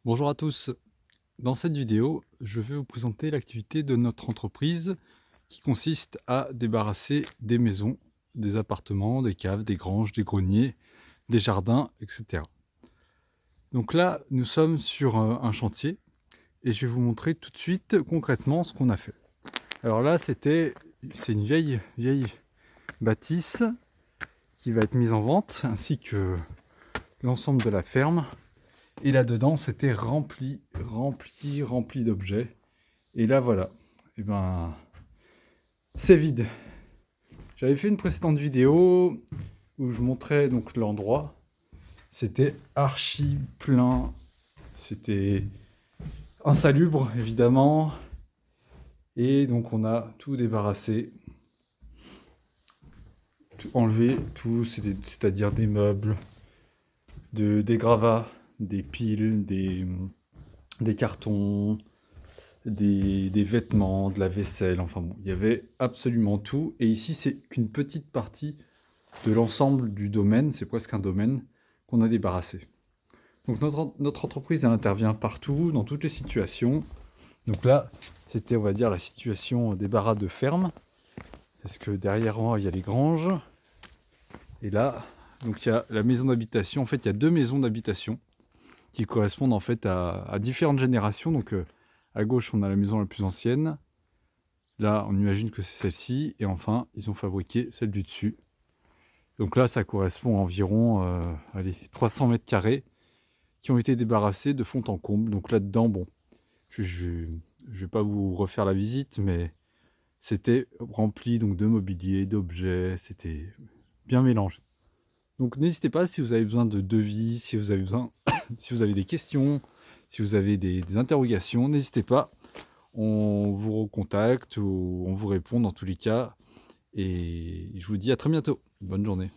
Bonjour à tous. Dans cette vidéo, je vais vous présenter l'activité de notre entreprise qui consiste à débarrasser des maisons, des appartements, des caves, des granges, des greniers, des jardins, etc. Donc là, nous sommes sur un chantier et je vais vous montrer tout de suite concrètement ce qu'on a fait. Alors là, c'est une vieille bâtisse qui va être mise en vente ainsi que l'ensemble de la ferme. Et là-dedans, c'était rempli d'objets. Et là, voilà. Et ben, c'est vide. J'avais fait une précédente vidéo où je montrais donc l'endroit. C'était archi plein. C'était insalubre, évidemment. Et donc, on a tout débarrassé. Tout enlevé, tout, c'est-à-dire des meubles, des gravats, des piles, des cartons, des vêtements, de la vaisselle, enfin bon, il y avait absolument tout. Et ici, c'est qu'une petite partie de l'ensemble du domaine, c'est presque un domaine, qu'on a débarrassé. Donc notre entreprise, elle intervient partout, dans toutes les situations. Donc là, c'était, on va dire, la situation débarras de ferme, parce que derrière moi, il y a les granges. Et là, donc il y a la maison d'habitation. En fait, il y a deux maisons d'habitation qui correspondent en fait à différentes générations. Donc à gauche, on a la maison la plus ancienne. Là, on imagine que c'est celle-ci. Et enfin, ils ont fabriqué celle du dessus. Donc là, ça correspond à environ 300 mètres carrés qui ont été débarrassés de fond en comble. Donc là-dedans, bon, je vais pas vous refaire la visite, mais c'était rempli donc de mobilier, d'objets. C'était bien mélangé. Donc n'hésitez pas si vous avez besoin de devis, si vous avez besoin, si vous avez des questions, si vous avez des interrogations, n'hésitez pas. On vous recontacte ou on vous répond dans tous les cas. Et je vous dis à très bientôt. Bonne journée.